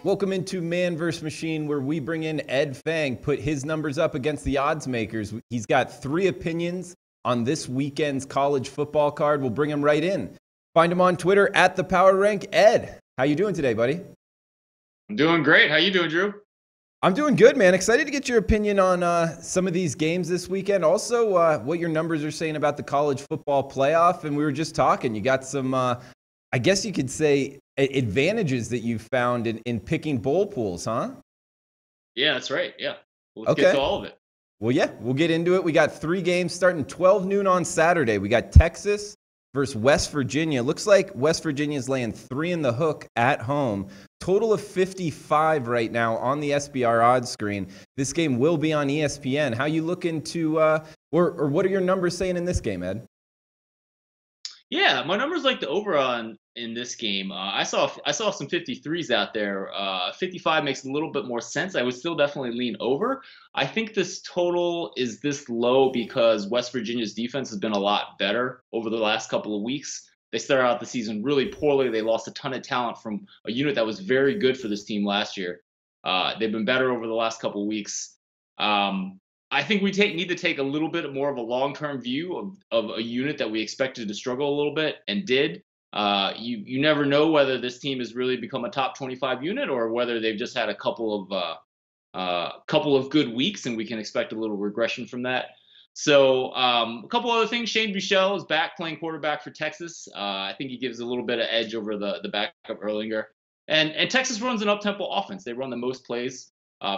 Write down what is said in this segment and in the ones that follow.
Welcome into Man vs. Machine, where we bring in Ed Feng, put his numbers up against the odds makers. He's got 3 opinions on this weekend's college football card. We'll bring him right in. Find him on Twitter at the Power Rank. Ed, how you doing today, buddy? I'm doing great. How you doing, Drew? I'm doing good, man. Excited to get your opinion on some of these games this weekend. Also, what your numbers are saying about the college football playoff. And we were just talking. You got some, I guess you could say, advantages that you found in picking bowl pools, huh? Yeah, that's right. Yeah. Let's get to all of it. Well, yeah, we'll get into it. We got 3 games starting 12 noon on Saturday. We got Texas versus West Virginia. Looks like West Virginia's laying 3 in the hook at home. Total of 55 right now on the SBR odds screen. This game will be on ESPN. How you looking to, or what are your numbers saying in this game, Ed? Yeah, my numbers like the over on in this game. I saw some 53s out there. 55 makes a little bit more sense. I would still definitely lean over. I think this total is this low because West Virginia's defense has been a lot better over the last couple of weeks. They started out the season really poorly. They lost a ton of talent from a unit that was very good for this team last year. They've been better over the last couple of weeks. I think we need to take a little bit more of a long-term view of a unit that we expected to struggle a little bit and did. You never know whether this team has really become a top 25 unit or whether they've just had a couple of good weeks and we can expect a little regression from that. So a couple other things. Shane Buechele is back playing quarterback for Texas. I think he gives a little bit of edge over the backup Erlinger. And Texas runs an up-tempo offense. They run the most plays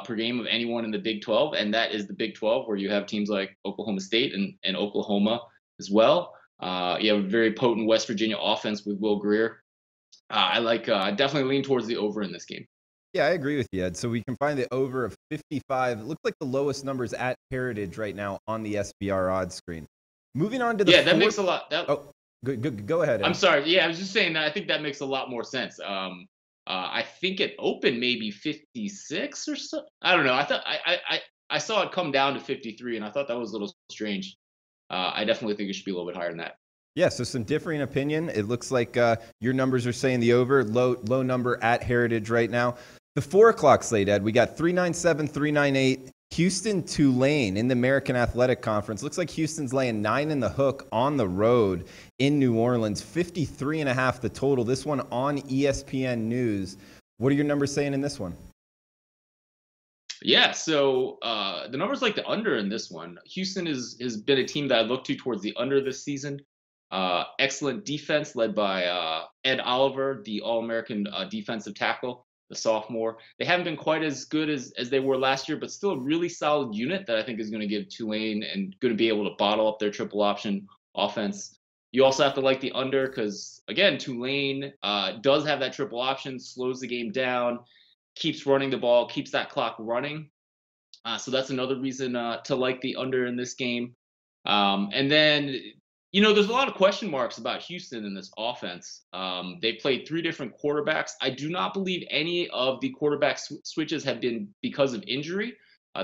per game of anyone in the Big 12, and that is the Big 12, where you have teams like Oklahoma State and Oklahoma as well. You have a very potent West Virginia offense with Will Grier. I definitely lean towards the over in this game. Yeah, I agree with you, Ed. So we can find the over of 55. It looks like the lowest numbers at Heritage right now on the SBR odds screen. Moving on to the that makes a lot. Go ahead, Ed. I'm sorry. Yeah, I was just saying that I think that makes a lot more sense. I think it opened maybe 56 or so. I don't know. I saw it come down to 53, and I thought that was a little strange. I definitely think it should be a little bit higher than that. Yeah, so some differing opinion. It looks like your numbers are saying the over, low number at Heritage right now. The 4 o'clock slate, Ed, we got 397, 398, Houston, Tulane in the American Athletic Conference. Looks like Houston's laying 9 in the hook on the road in New Orleans. 53.5 the total. This one on ESPN News. What are your numbers saying in this one? Yeah, so the numbers like the under in this one. Houston has been a team that I look to towards the under this season. Excellent defense led by Ed Oliver, the All-American defensive tackle, the sophomore. They haven't been quite as good as they were last year, but still a really solid unit that I think is going to give Tulane and going to be able to bottle up their triple option offense. You also have to like the under because, again, Tulane does have that triple option, slows the game down, keeps running the ball, keeps that clock running. So that's another reason to like the under in this game. And then, there's a lot of question marks about Houston in this offense. They played 3 different quarterbacks. I do not believe any of the quarterback switches have been because of injury.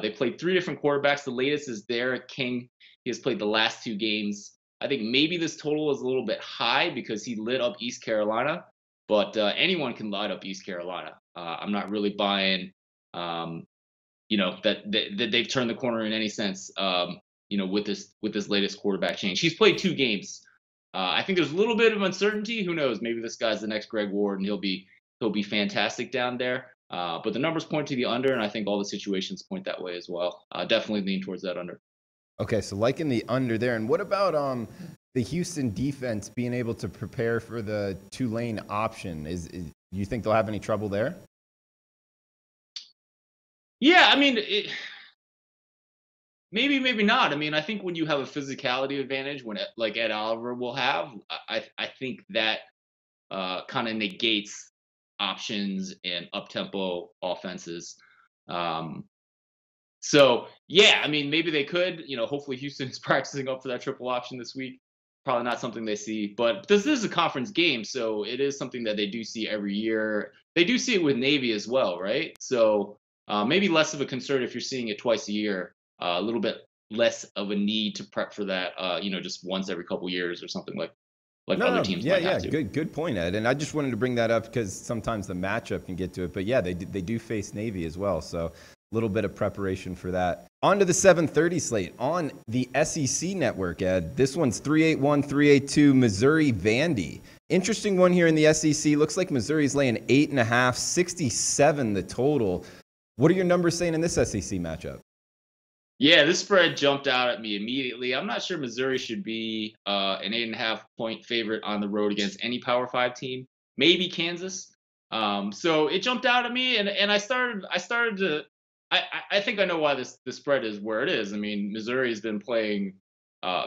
They played 3 different quarterbacks. The latest is Derek King. He has played the last 2 games. I think maybe this total is a little bit high because he lit up East Carolina, but anyone can light up East Carolina. I'm not really buying, that they've turned the corner in any sense. With this latest quarterback change. He's played 2 games. I think there's a little bit of uncertainty. Who knows? Maybe this guy's the next Greg Ward and he'll be fantastic down there. But the numbers point to the under, and I think all the situations point that way as well. Definitely lean towards that under. Okay, so liking the under there. And what about the Houston defense being able to prepare for the Tulane option? Do you think they'll have any trouble there? Yeah, I mean, maybe not. I mean, I think when you have a physicality advantage, like Ed Oliver will have, I think that kind of negates options and up-tempo offenses. So, yeah, I mean, maybe they could. Hopefully Houston is practicing up for that triple option this week. Probably not something they see. But this is a conference game, so it is something that they do see every year. They do see it with Navy as well, right? So maybe less of a concern if you're seeing it twice a year. A little bit less of a need to prep for that, just once every couple years or something like like No, other no, teams yeah, might yeah, have to. good point, Ed. And I just wanted to bring that up because sometimes the matchup can get to it. But yeah, they do face Navy as well, so a little bit of preparation for that. On to the 7:30 slate on the SEC network, Ed. This one's 381, 382 Missouri Vandy. Interesting one here in the SEC. Looks like Missouri's laying 8.5, 67 the total. What are your numbers saying in this SEC matchup? Yeah, this spread jumped out at me immediately. I'm not sure Missouri should be an 8.5 point favorite on the road against any Power Five team. Maybe Kansas. So it jumped out at me, and I started to. I think I know why the spread is where it is. I mean, Missouri has been playing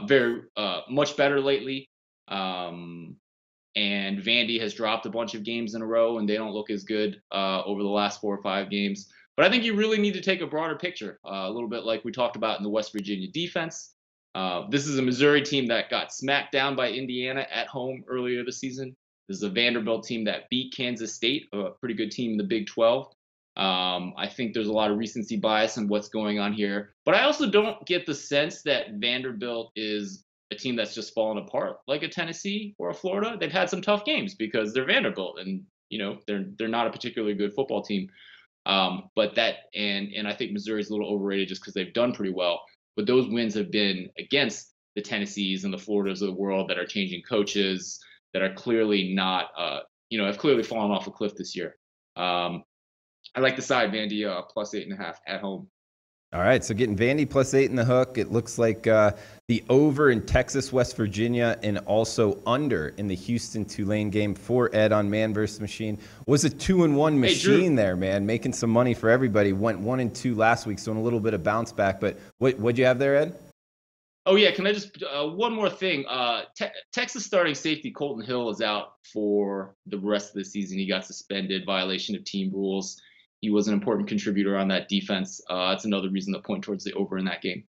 very much better lately, and Vandy has dropped a bunch of games in a row, and they don't look as good over the last 4 or 5 games. But I think you really need to take a broader picture, a little bit like we talked about in the West Virginia defense. This is a Missouri team that got smacked down by Indiana at home earlier this season. This is a Vanderbilt team that beat Kansas State, a pretty good team in the Big 12. I think there's a lot of recency bias in what's going on here. But I also don't get the sense that Vanderbilt is a team that's just fallen apart like a Tennessee or a Florida. They've had some tough games because they're Vanderbilt, and they're not a particularly good football team. But I think Missouri's a little overrated just because they've done pretty well. But those wins have been against the Tennessees and the Floridas of the world that are changing coaches, that are clearly not, have clearly fallen off a cliff this year. I like the side Vandy plus 8.5 at home. All right, so getting Vandy plus 8 in the hook. It looks like the over in Texas, West Virginia, and also under in the Houston Tulane game for Ed on Man vs. Machine. Was a 2-1 machine there, man, making some money for everybody. Went 1-2 last week, so in a little bit of bounce back. But what'd you have there, Ed? Oh yeah, can I just one more thing? Texas starting safety Colton Hill is out for the rest of the season. He got suspended, violation of team rules. He was an important contributor on that defense. That's another reason to point towards the over in that game.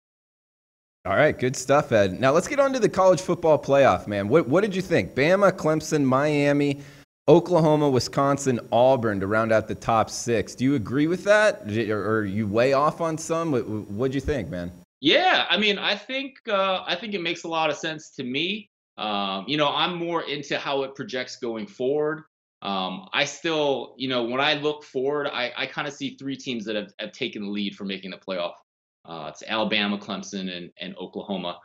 All right, good stuff, Ed. Now let's get on to the college football playoff, man. What did you think? Bama, Clemson, Miami, Oklahoma, Wisconsin, Auburn to round out the top 6. Do you agree with that, or are you way off on some? What'd you think, man? Yeah, I mean, I think it makes a lot of sense to me. I'm more into how it projects going forward. I still, when I look forward, I kind of see 3 teams that have taken the lead for making the playoff. It's Alabama, Clemson, and Oklahoma.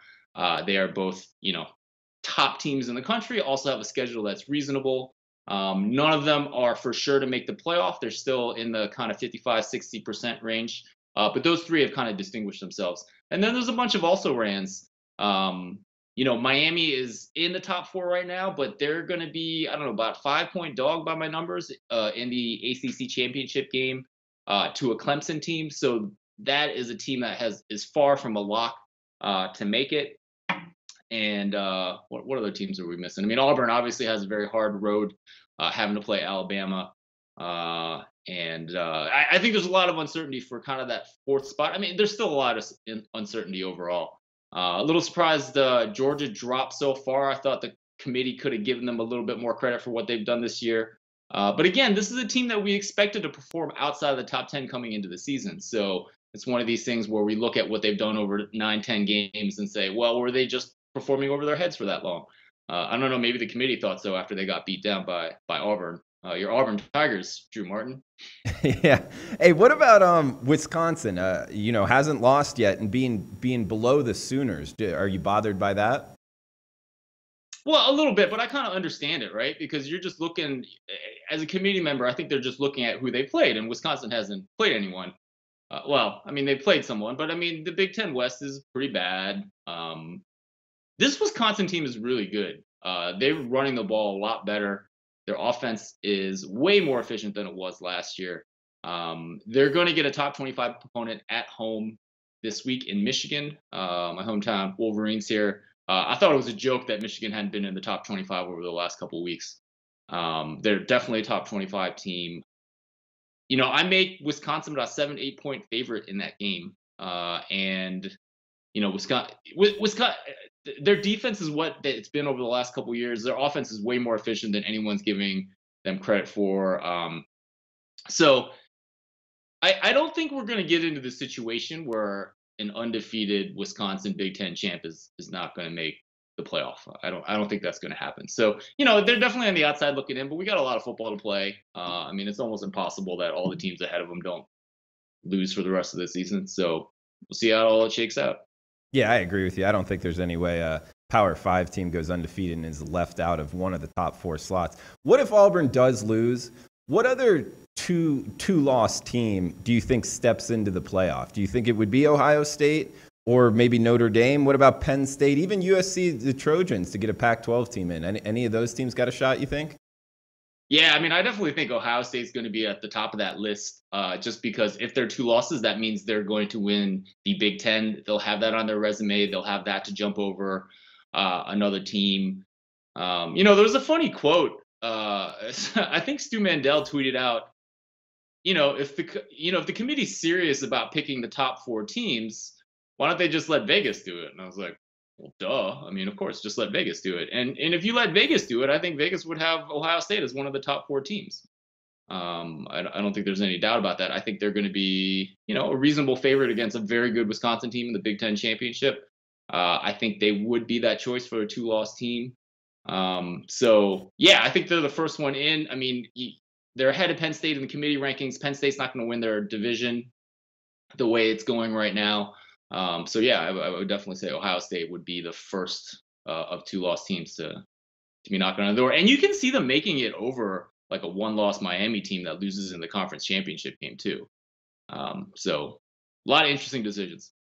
They are both, top teams in the country, also have a schedule that's reasonable. None of them are for sure to make the playoff. They're still in the kind of 55-60% range. But those 3 have kind of distinguished themselves. And then there's a bunch of also-rans. Miami is in the top 4 right now, but they're going to be, I don't know, about 5-point dog by my numbers in the ACC championship game to a Clemson team. So that is a team that is far from a lock to make it. And what other teams are we missing? I mean, Auburn obviously has a very hard road having to play Alabama. I think there's a lot of uncertainty for kind of that 4th spot. I mean, there's still a lot of uncertainty overall. A little surprised Georgia dropped so far. I thought the committee could have given them a little bit more credit for what they've done this year. But again, this is a team that we expected to perform outside of the top 10 coming into the season. So it's one of these things where we look at what they've done over 9-10 games and say, well, were they just performing over their heads for that long? I don't know. Maybe the committee thought so after they got beat down by Auburn. Your Auburn Tigers, Drew Martin. Yeah. Hey, what about Wisconsin? Hasn't lost yet and being below the Sooners. Are you bothered by that? Well, a little bit, but I kind of understand it, right? Because you're just looking, as a committee member, I think they're just looking at who they played, and Wisconsin hasn't played anyone. They played someone, but I mean, the Big Ten West is pretty bad. This Wisconsin team is really good. They're running the ball a lot better. Their offense is way more efficient than it was last year. They're going to get a top 25 opponent at home this week in Michigan, my hometown Wolverines here. I thought it was a joke that Michigan hadn't been in the top 25 over the last couple of weeks. They're definitely a top 25 team. I make Wisconsin about 7-8 point favorite in that game. Wisconsin, their defense is what it's been over the last couple of years. Their offense is way more efficient than anyone's giving them credit for. So I don't think we're going to get into the situation where an undefeated Wisconsin Big Ten champ is not going to make the playoff. I don't think that's going to happen. So, they're definitely on the outside looking in, but we got a lot of football to play. I mean, it's almost impossible that all the teams ahead of them don't lose for the rest of the season. So we'll see how all it shakes out. Yeah, I agree with you. I don't think there's any way a Power 5 team goes undefeated and is left out of one of the top 4 slots. What if Auburn does lose? What other two-loss team do you think steps into the playoff? Do you think it would be Ohio State or maybe Notre Dame? What about Penn State? Even USC, the Trojans, to get a Pac-12 team in. Any of those teams got a shot, you think? Yeah, I mean, I definitely think Ohio State's going to be at the top of that list, just because if they're 2 losses, that means they're going to win the Big Ten. They'll have that on their resume. They'll have that to jump over another team. There was a funny quote. I think Stu Mandel tweeted out, if the committee's serious about picking the top 4 teams, why don't they just let Vegas do it? And I was like, well, duh. I mean, of course, just let Vegas do it. And if you let Vegas do it, I think Vegas would have Ohio State as one of the top 4 teams. I don't think there's any doubt about that. I think they're going to be, a reasonable favorite against a very good Wisconsin team in the Big Ten championship. I think they would be that choice for a 2-loss team. So yeah, I think they're the first one in. I mean, they're ahead of Penn State in the committee rankings. Penn State's not going to win their division the way it's going right now. So yeah, I would definitely say Ohio State would be the first of 2-loss teams to be knocking on the door. And you can see them making it over like a 1-loss Miami team that loses in the conference championship game too. So a lot of interesting decisions.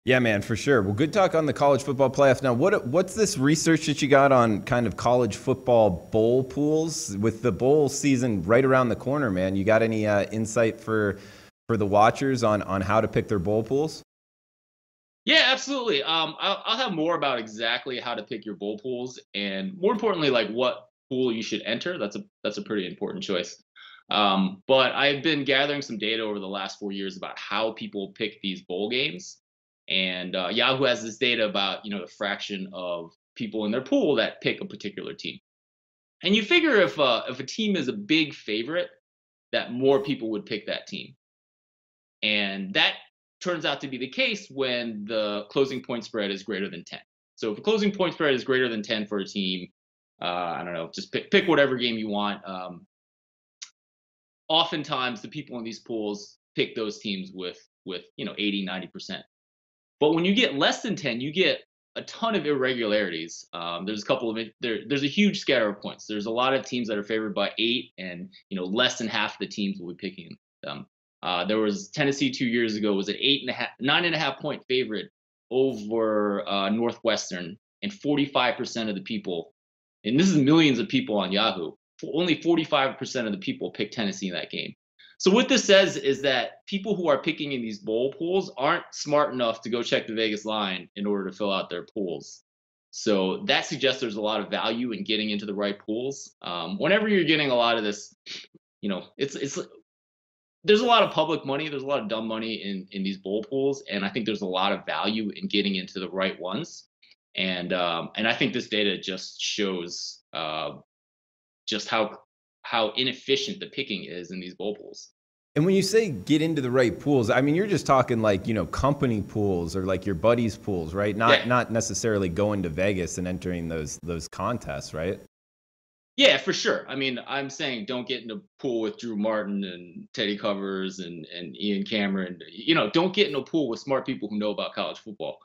Yeah, man, for sure. Well, good talk on the college football playoff. Now, what's this research that you got on kind of college football bowl pools with the bowl season right around the corner, man? You got any insight for the watchers on how to pick their bowl pools? Yeah, absolutely. I'll have more about exactly how to pick your bowl pools, and more importantly, like what pool you should enter. That's a pretty important choice. But I've been gathering some data over the last 4 years about how people pick these bowl games, and Yahoo has this data about the fraction of people in their pool that pick a particular team. And you figure if a team is a big favorite, that more people would pick that team, and that turns out to be the case when the closing point spread is greater than 10. So if a closing point spread is greater than 10 for a team, I don't know, just pick whatever game you want. Oftentimes the people in these pools pick those teams with 80, 90%. But when you get less than 10, you get a ton of irregularities. There's a huge scatter of points. There's a lot of teams that are favored by 8, and less than half of the teams will be picking them. There was Tennessee 2 years ago was an 9.5 point favorite over Northwestern, and 45% of the people, and this is millions of people on Yahoo, only 45% of the people picked Tennessee in that game. So what this says is that people who are picking in these bowl pools aren't smart enough to go check the Vegas line in order to fill out their pools. So that suggests there's a lot of value in getting into the right pools. Whenever you're getting a lot of this, there's a lot of public money. There's a lot of dumb money in these bowl pools, and I think there's a lot of value in getting into the right ones. And I think this data just shows just how inefficient the picking is in these bowl pools. And when you say get into the right pools, I mean, you're just talking like, company pools or like your buddies' pools, right? Not necessarily going to Vegas and entering those contests, right? Yeah, for sure. I mean, I'm saying don't get in a pool with Drew Martin and Teddy Covers and Ian Cameron. Don't get in a pool with smart people who know about college football.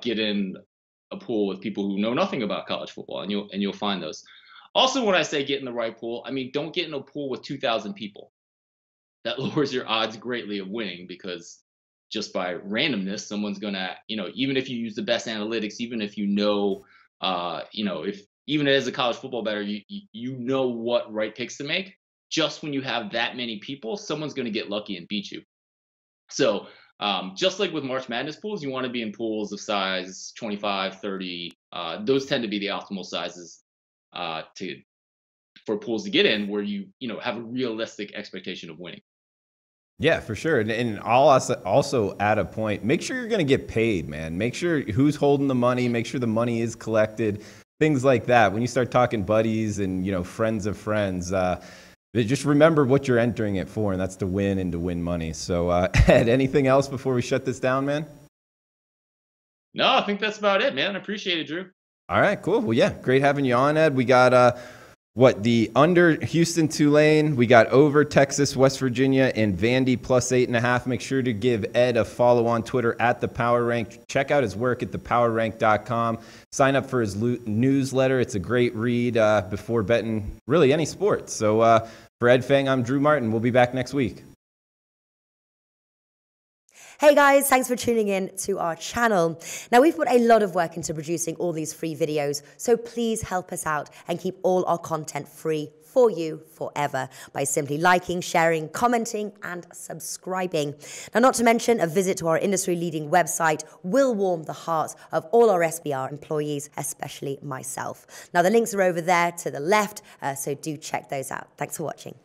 Get in a pool with people who know nothing about college football, and you'll find those. Also, when I say get in the right pool, I mean don't get in a pool with 2,000 people. That lowers your odds greatly of winning, because just by randomness, someone's gonna, even if you use the best analytics, even if if even as a college football bettor, you know what right picks to make. Just when you have that many people, someone's going to get lucky and beat you. So just like with March Madness pools, you want to be in pools of size 25, 30. Those tend to be the optimal sizes for pools to get in, where you have a realistic expectation of winning. Yeah, for sure. And I'll also add a point. Make sure you're going to get paid, man. Make sure who's holding the money. Make sure the money is collected. Things like that. When you start talking buddies and, friends of friends, just remember what you're entering it for, and that's to win and to win money. So, Ed, anything else before we shut this down, man? No, I think that's about it, man. I appreciate it, Drew. All right, cool. Well, yeah, great having you on, Ed. We got the under Houston, Tulane. We got over Texas, West Virginia, and Vandy plus 8.5. Make sure to give Ed a follow on Twitter at the Power Rank. Check out his work at thepowerrank.com. Sign up for his newsletter. It's a great read before betting really any sport. So for Ed Feng, I'm Drew Martin. We'll be back next week. Hey guys, thanks for tuning in to our channel. Now, we've put a lot of work into producing all these free videos, so please help us out and keep all our content free for you forever by simply liking, sharing, commenting, and subscribing. Now, not to mention, a visit to our industry-leading website will warm the hearts of all our SBR employees, especially myself. Now, the links are over there to the left, so do check those out. Thanks for watching.